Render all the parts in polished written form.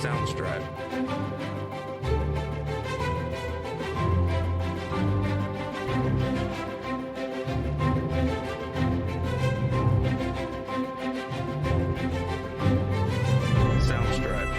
Soundstripe. Soundstripe.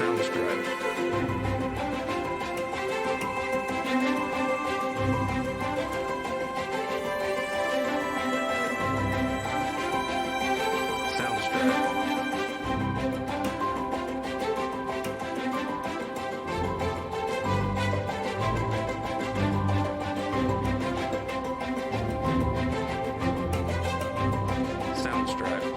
Soundstripe. Soundstripe.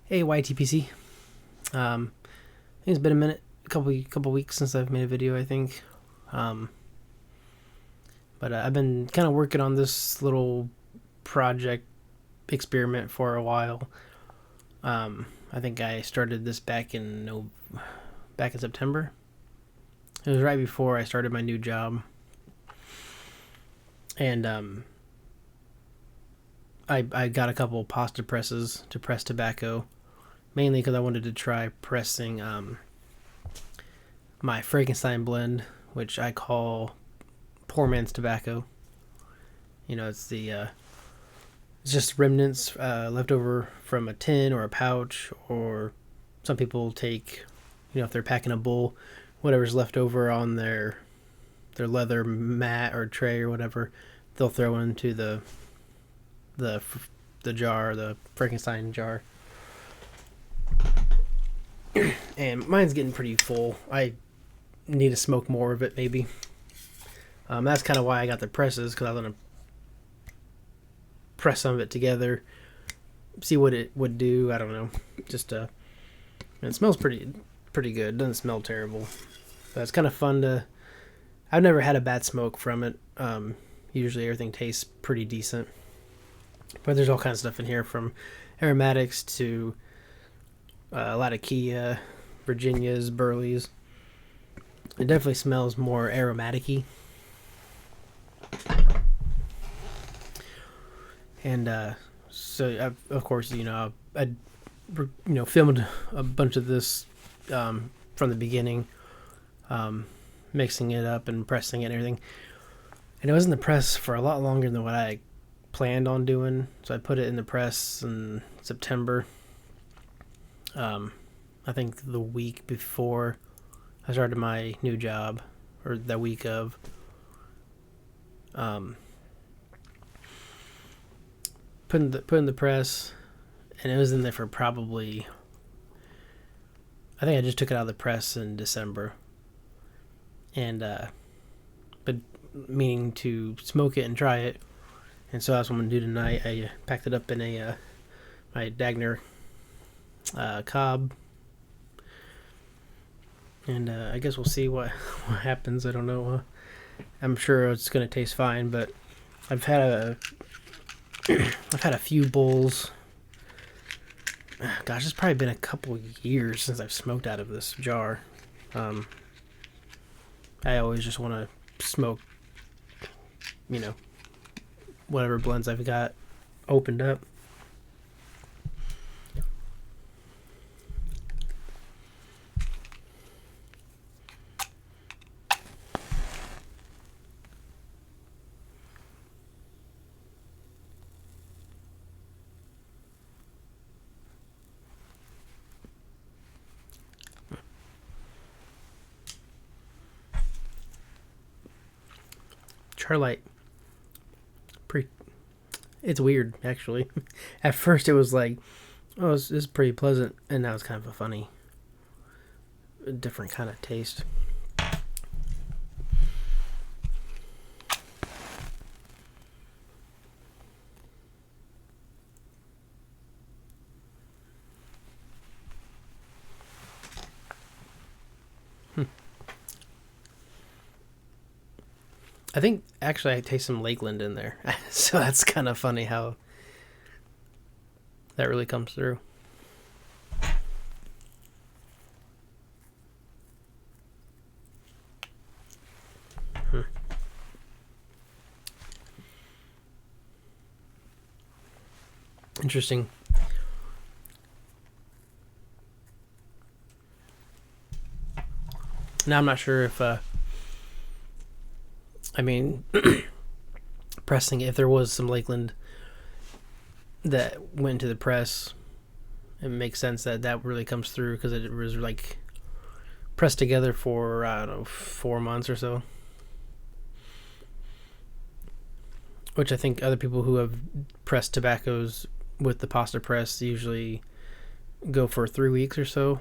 Hey YTPC. I think it's been a minute, a couple weeks since I've made a video, I think. But I've been kind of working on this little project experiment for a while. I think I started this back in September. It was right before I started my new job, and I got a couple pasta presses to press tobacco, mainly because I wanted to try pressing my Frankenstein blend, which I call poor man's tobacco. You know, it's just remnants left over from a tin or a pouch, or some people take, if they're packing a bowl, whatever's left over on their leather mat or tray or whatever, they'll throw into the jar, the Frankenstein jar. And mine's getting pretty full. I need to smoke more of it, maybe. That's kind of why I got the presses, because I was going to press some of it together, see what it would do. I don't know. Just it smells pretty good. It doesn't smell terrible. But it's kind of fun to... I've never had a bad smoke from it. Usually everything tastes pretty decent. But there's all kinds of stuff in here, from aromatics to a lot of Kia, Virginias, Burleys. It definitely smells more aromatic-y. And so, of course, I filmed a bunch of this from the beginning, mixing it up and pressing it and everything. And it was in the press for a lot longer than what I planned on doing. So I put it in the press in September. I think the week before I started my new job, or the week of. Put in the press, and it was in there for probably... I think I just took it out of the press in December, and but meaning to smoke it and try it, and so that's what I'm gonna do tonight. I packed it up in a my Dagner cob, and I guess we'll see what happens. I don't know. I'm sure it's gonna taste fine, but I've had a few bowls. Gosh, it's probably been a couple years since I've smoked out of this jar. I always just want to smoke, whatever blends I've got opened up. Charlight. It's weird, actually. At first it was like, oh, this is pretty pleasant, and now it's kind of a funny, different kind of taste. I think, actually, I taste some Lakeland in there. So that's kind of funny how that really comes through. Interesting. Now, I'm not sure if... pressing, if there was some Lakeland that went to the press, it makes sense that really comes through, because it was like pressed together for, I don't know, 4 months or so. Which I think other people who have pressed tobaccos with the pasta press usually go for 3 weeks or so.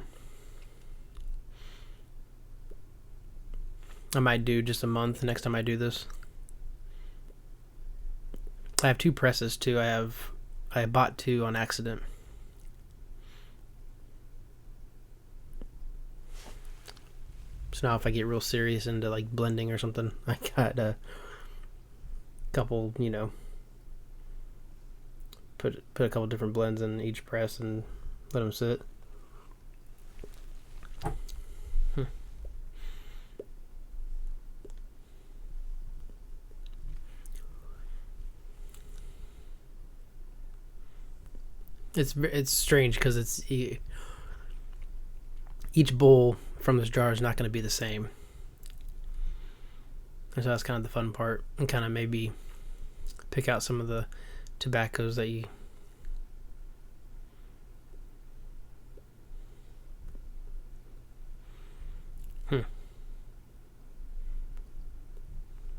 I might do just a month next time I do this. I have 2 presses too. I bought 2 on accident. So now if I get real serious into like blending or something, I got a couple, put a couple different blends in each press and let them sit. It's strange because it's each bowl from this jar is not going to be the same, and so that's kind of the fun part, and kind of maybe pick out some of the tobaccos that you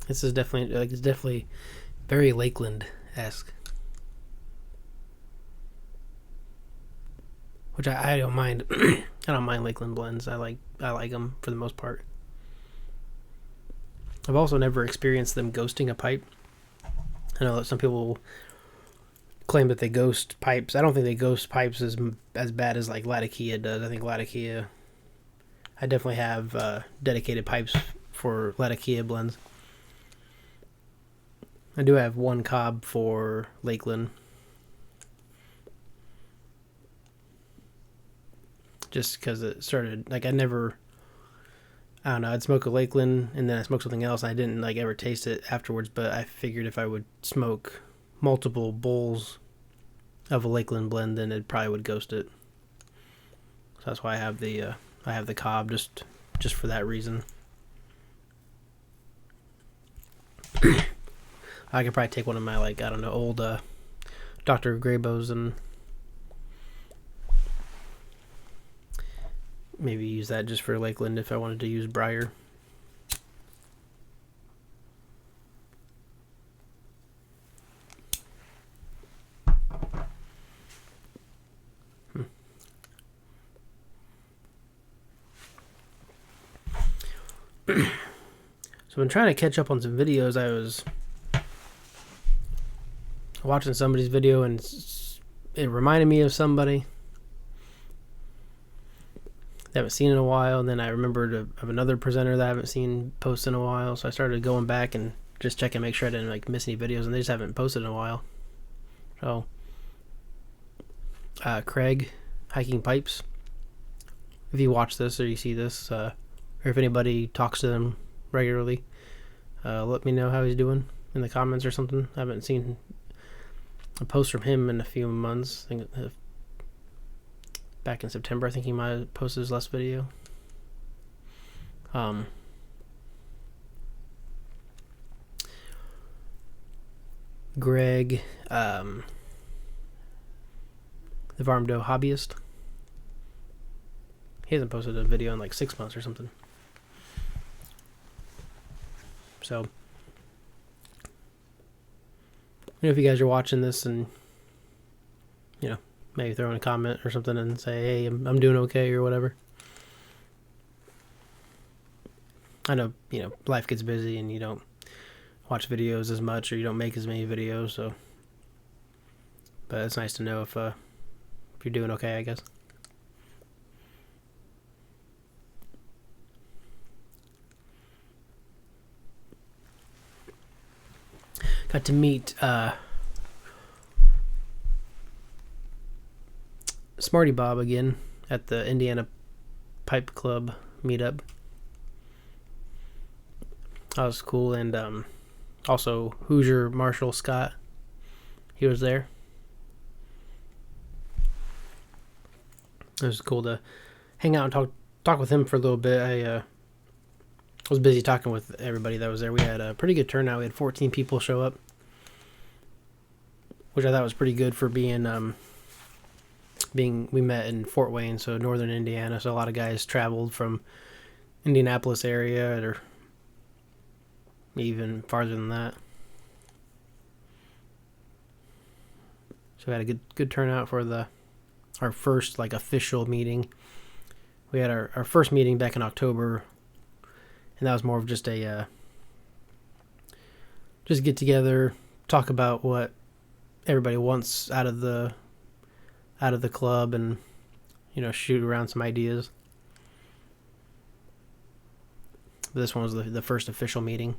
This is definitely it's definitely very Lakeland-esque. Which I don't mind. I don't mind Lakeland blends. I like them for the most part. I've also never experienced them ghosting a pipe. I know that some people claim that they ghost pipes. I don't think they ghost pipes as bad as like Latakia does. I think Latakia. I definitely have dedicated pipes for Latakia blends. I do have one cob for Lakeland. Just because it started, like I don't know, I'd smoke a Lakeland and then I smoked something else and I didn't like ever taste it afterwards, but I figured if I would smoke multiple bowls of a Lakeland blend, then it probably would ghost it. So that's why I have the cob just for that reason. I could probably take one of my old Dr. Graybos and maybe use that just for Lakeland if I wanted to use Briar. So I've been trying to catch up on some videos. I was watching somebody's video and it reminded me of somebody that I haven't seen in a while, and then I remembered of another presenter that I haven't seen post in a while, so I started going back and just checking, make sure I didn't miss any videos, and they just haven't posted in a while. So Craig Hiking Pipes, if you watch this or you see this, or if anybody talks to them regularly, let me know how he's doing in the comments or something. I haven't seen a post from him in a few months. I think back in September, I think he might have posted his last video. Greg, the Varmdo Hobbyist. He hasn't posted a video in like 6 months or something. So, if you guys are watching this and, maybe throw in a comment or something and say, hey, I'm doing okay or whatever. I know, life gets busy and you don't watch videos as much or you don't make as many videos, so. But it's nice to know if you're doing okay, I guess. Got to meet Smarty Bob again at the Indiana Pipe Club meetup. That was cool, and also Hoosier Marshall Scott, he was there. It was cool to hang out and talk with him for a little bit. I was busy talking with everybody that was there. We had a pretty good turnout. We had 14 people show up, which I thought was pretty good for being we met in Fort Wayne, so northern Indiana, so a lot of guys traveled from Indianapolis area or even farther than that. So we had a good turnout for our first official meeting. We had our first meeting back in October, and that was more of just a just get together, talk about what everybody wants out of the club, and shoot around some ideas. This one was the first official meeting,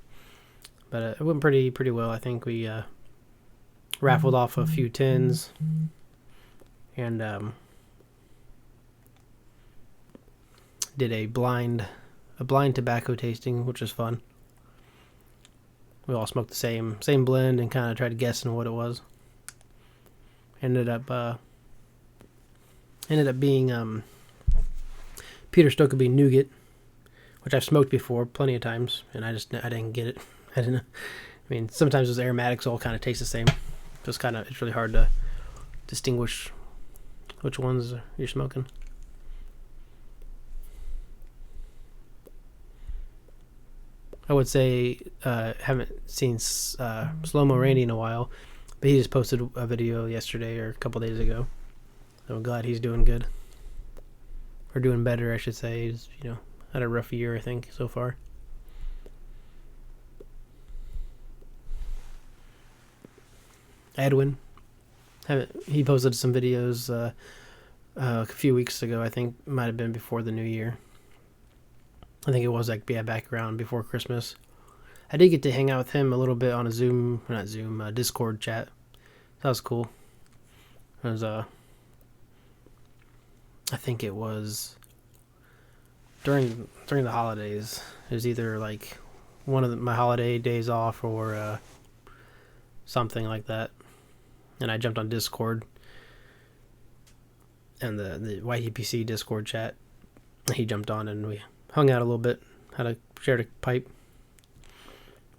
but it went pretty well. I think we raffled off a few tins, and did a blind tobacco tasting, which was fun. We all smoked the same blend and kind of tried guessing what it was. Ended up being Peter Stokeby Nougat, which I've smoked before plenty of times, and I didn't get it. I didn't know. I mean, sometimes those aromatics all kind of taste the same. So it's really hard to distinguish which ones you're smoking. I would say haven't seen Slow Mo Randy in a while, but he just posted a video yesterday or a couple days ago. So I'm glad he's doing good, or doing better, I should say. He's had a rough year, I think, so far. Edwin, he posted some videos a few weeks ago. I think might have been before the new year. I think it was back around before Christmas. I did get to hang out with him a little bit on a Discord chat. That was cool. It was I think it was during the holidays. It was either like one of my holiday days off or something like that. And I jumped on Discord and the YTPC Discord chat. He jumped on and we hung out a little bit. Shared a pipe.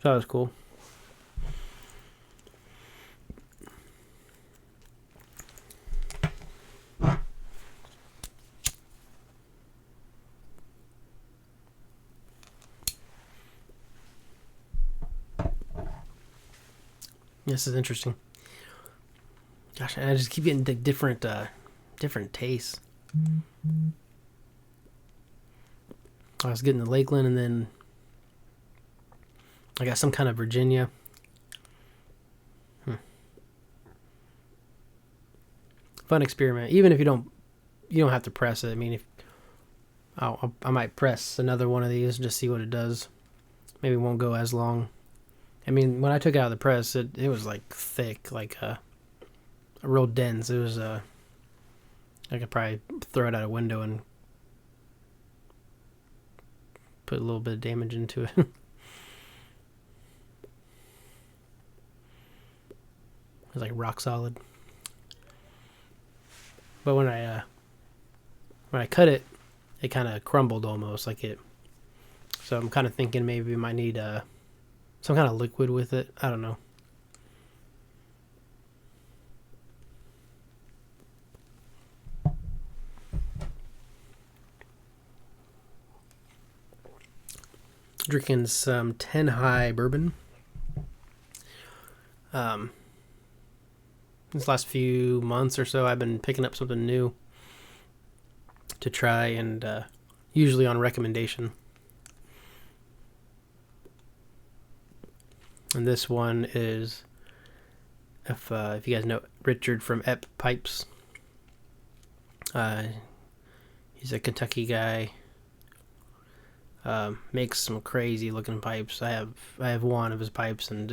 So that was cool. This is interesting. Gosh, I just keep getting different tastes. I was getting the Lakeland, and then I got some kind of Virginia. Fun experiment. Even if you don't have to press it. I mean, I might press another one of these just see what it does. Maybe it won't go as long. I mean, when I took it out of the press, it was like thick, like real dense. It was I could probably throw it out a window and put a little bit of damage into it. It was like rock solid. But when I cut it, it kind of crumbled almost like it. So I'm kind of thinking maybe we might need some kind of liquid with it. I don't know. Drinking some 10 High bourbon. This last few months or so, I've been picking up something new to try, and usually on recommendation. And this one is, if you guys know Richard from Ep Pipes, he's a Kentucky guy. Makes some crazy looking pipes. I have one of his pipes, and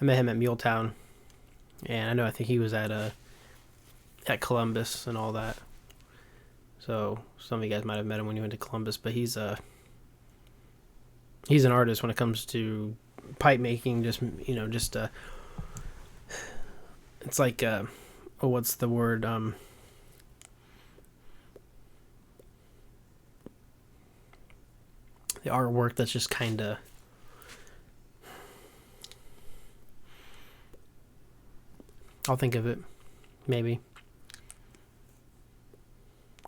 I met him at Muletown, and I think he was at Columbus and all that. So some of you guys might have met him when you went to Columbus, but he's an artist when it comes to pipe making. It's like what's the word? The artwork that's just kind of I'll think of it, maybe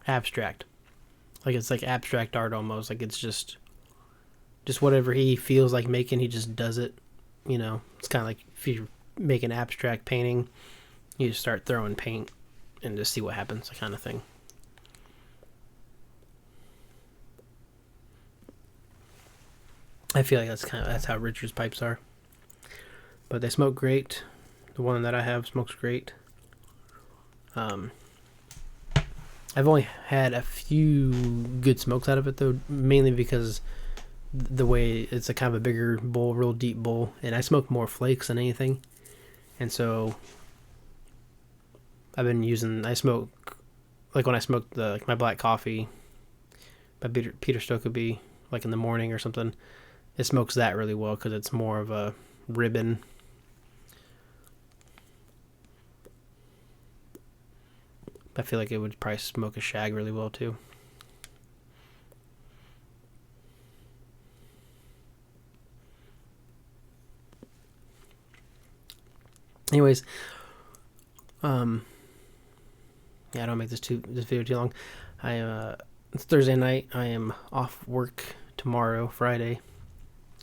abstract. Like it's like abstract art almost. Like it's just whatever he feels like making, he just does it. It's kind of like if you make an abstract painting, you just start throwing paint and just see what happens, that kind of thing. I feel like that's how Richard's pipes are. But they smoke great. The one that I have smokes great. I've only had a few good smokes out of it though, mainly because the way it's a kind of a bigger bowl, real deep bowl, and I smoke more flakes than anything, and so I smoke like when I smoke my black coffee by Peter Stokkebye, like in the morning or something. It smokes that really well because it's more of a ribbon. I feel like it would probably smoke a shag really well too. Anyways, yeah, I don't make this video too long. It's Thursday night. I am off work tomorrow, Friday.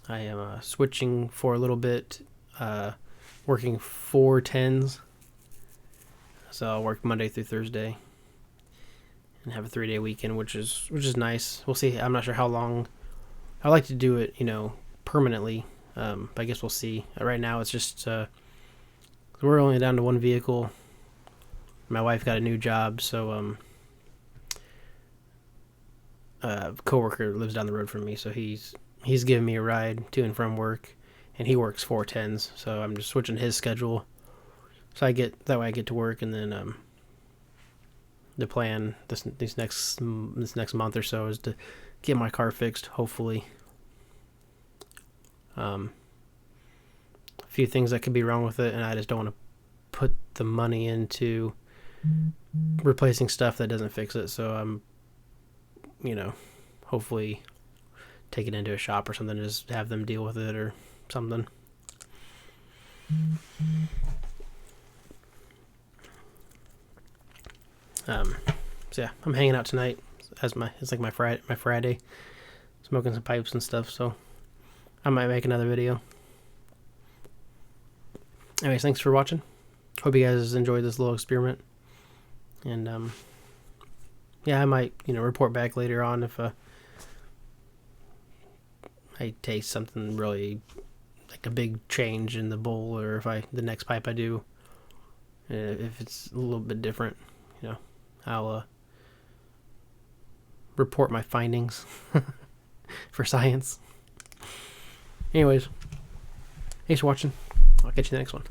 I am switching for a little bit, working 4 10s. So I'll work Monday through Thursday and have a 3-day weekend, which is nice. We'll see. I'm not sure how long. I like to do it, permanently. But I guess we'll see. Right now, it's just we're only down to one vehicle. My wife got a new job, so a coworker lives down the road from me, so he's giving me a ride to and from work, and he works 4 10s, so I'm just switching his schedule. So I get to work, and then the plan this next month or so is to get my car fixed, hopefully. A few things that could be wrong with it, and I just don't want to put the money into replacing stuff that doesn't fix it. So I'm, hopefully take it into a shop or something, just have them deal with it or something. So yeah, I'm hanging out tonight it's like my Friday, smoking some pipes and stuff. So I might make another video. Anyways, thanks for watching. Hope you guys enjoyed this little experiment. And yeah, I might report back later on if I taste something really like a big change in the bowl, or if the next pipe I do, if it's a little bit different, I'll report my findings for science. Anyways, thanks for watching. I'll catch you in the next one.